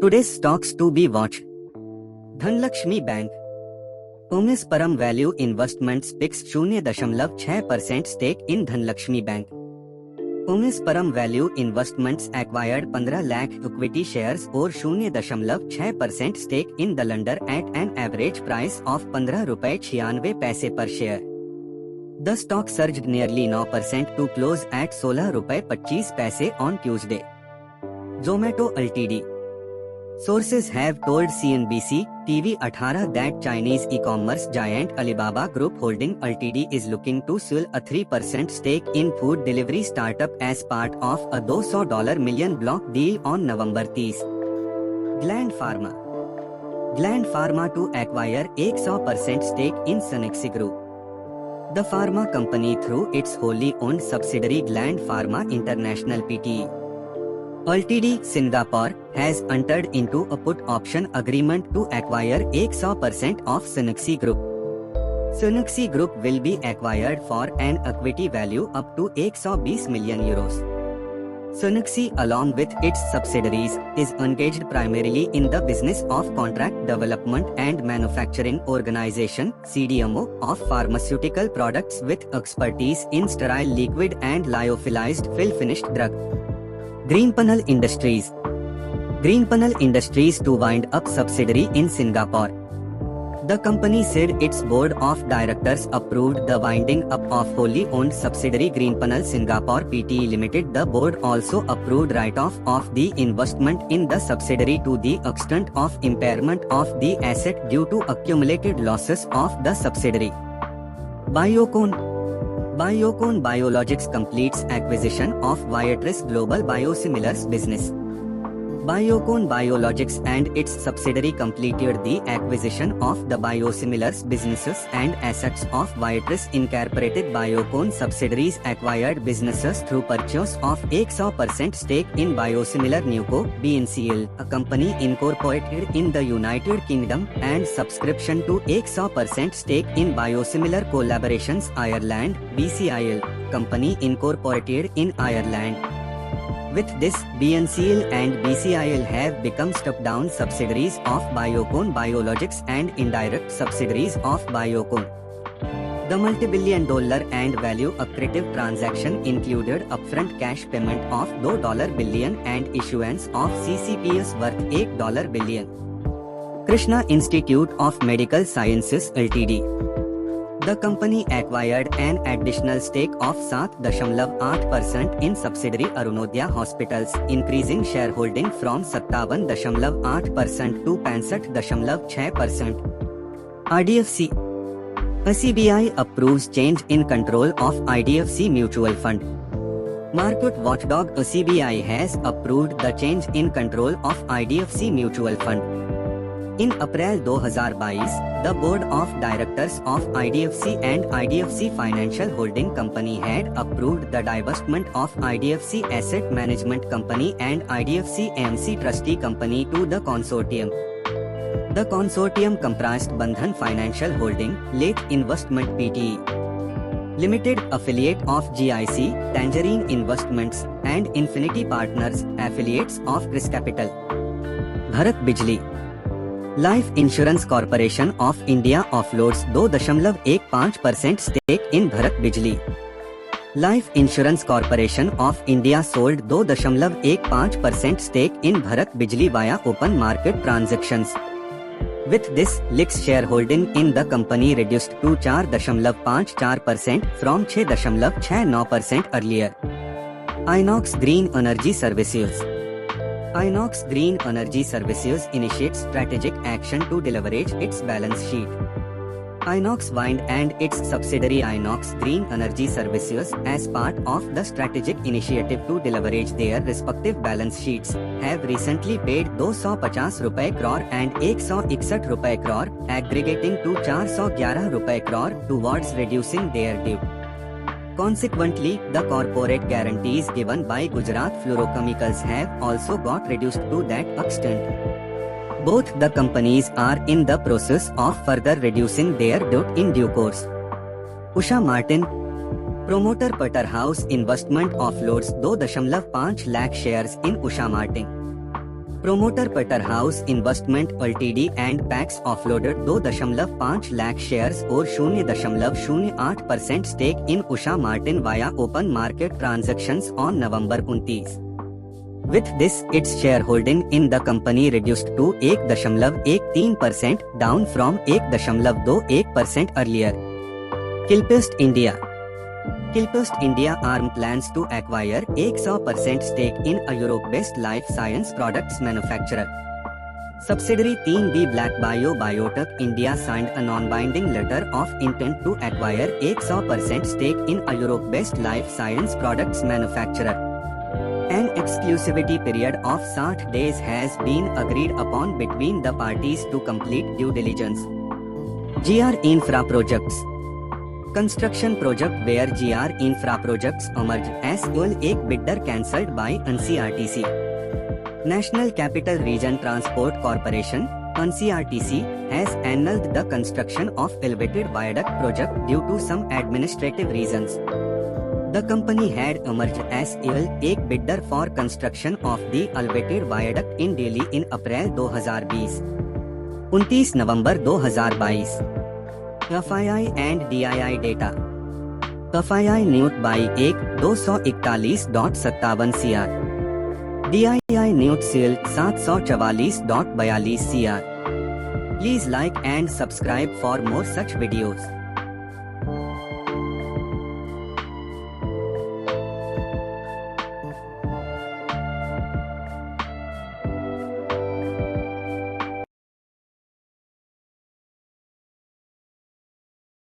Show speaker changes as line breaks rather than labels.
Today's stocks to be watched. Dhanlaxmi Bank. Umesh Param Value Investments picks 0.6% stake in Dhanlaxmi Bank. Umesh Param Value Investments acquired 15 lakh equity shares और 0.6% stake in the lender at an average price of ₹15.96 per share. The stock surged nearly 9% to close at ₹16.25 on Tuesday. Zomato Ltd. Sources have told CNBC TV18 that Chinese e-commerce giant Alibaba Group Holding Ltd is looking to sell a 3% stake in food delivery startup as part of a $200 million block deal on November 30. Gland Pharma to acquire 100% stake in Cenexi Group. The pharma company through its wholly owned subsidiary Gland Pharma International Pte. Ltd Singapore has entered into a put option agreement to acquire 100% of Cenexi Group. Cenexi Group will be acquired for an equity value up to €120 million. Cenexi, along with its subsidiaries, is engaged primarily in the business of contract development and manufacturing organization (CDMO) of pharmaceutical products with expertise in sterile liquid and lyophilized fill-finished drug. Greenpanel Industries to wind up subsidiary in Singapore. The company said its board of directors approved the winding up of wholly owned subsidiary Greenpanel Singapore Pte Limited. The board also approved write-off of the investment in the subsidiary to the extent of impairment of the asset due to accumulated losses of the subsidiary. Biocon Biologics completes acquisition of Viatris Global Biosimilars business. Biocon Biologics and its subsidiary completed the acquisition of the biosimilars businesses and assets of Viatris Incorporated. Biocon subsidiaries acquired businesses through purchase of 100% stake in biosimilar Nuco BNCL, a company incorporated in the United Kingdom, and subscription to 100% stake in Biosimilar Collaborations Ireland BCIL, company incorporated in Ireland. With this, BNCL and BCIL have become step-down subsidiaries of Biocon Biologics and indirect subsidiaries of Biocon. The multi-billion-dollar and value-accretive transaction included upfront cash payment of $2 billion and issuance of CCPS worth $8 billion. Krishna Institute of Medical Sciences Ltd. The company acquired an additional stake of 7.8% in subsidiary Arunodaya Hospitals, increasing shareholding from 57.8% to 65.6%. RDFC SBI approves change in control of IDFC Mutual Fund. Market watchdog SBI has approved the change in control of IDFC Mutual Fund. In April 2022, the board of directors of IDFC and IDFC Financial Holding Company had approved the divestment of IDFC Asset Management Company and IDFC AMC Trustee Company to the consortium. The consortium comprised Bandhan Financial Holding, Late Investment Pte. Limited, affiliate of GIC, Tangerine Investments, and Infinity Partners, affiliates of Chris Capital. Bharat Bijli Life Insurance Corporation of India offloads 2.15% stake in Bharat Bijli. Life Insurance Corporation of India sold 2.15% stake in Bharat Bijli via open market transactions. With this, LIC's shareholding in the company reduced to 4.54% from 6.69% earlier. Inox Green Energy Services Inox Green Energy Services initiates strategic action to deleverage its balance sheet. Inox Wind and its subsidiary Inox Green Energy Services, as part of the strategic initiative to deleverage their respective balance sheets, have recently paid ₹250 crore and ₹161 crore, aggregating to ₹411 crore towards reducing their debt. Consequently, the corporate guarantees given by Gujarat Fluorochemicals have also got reduced to that extent. Both the companies are in the process of further reducing their debt in due course. Usha Martin Promoter Peterhouse Investment offloads 2.5 lakh shares in Usha Martin. Promoter Peterhouse Investment Ltd and Pax offloaded 2.5 lakh shares और 0.08% stake in Usha Martin via open market transactions on November 29. With this, its shareholding in the company reduced to 1.13%, down from 1.28% earlier. Kilpist India. Kilpist India Arm plans to acquire 100% stake in a Europe-based life science products manufacturer. Subsidiary 3B Black Bio Biotech India signed a non-binding letter of intent to acquire 100% stake in a Europe-based life science products manufacturer. An exclusivity period of 60 days has been agreed upon between the parties to complete due diligence. GR Infra Projects. Construction project where GR Infra Projects emerged as a bidder cancelled by NCRTC. National Capital Region Transport Corporation (NCRTC) has annulled the construction of elevated viaduct project due to some administrative reasons. The company had emerged as a bidder for construction of the elevated viaduct in Delhi in April 2020. 29 November 2022. FII and DII data. FII net buy 241.57 CR. DII net sell 744.42 CR. Please like and subscribe for more such videos.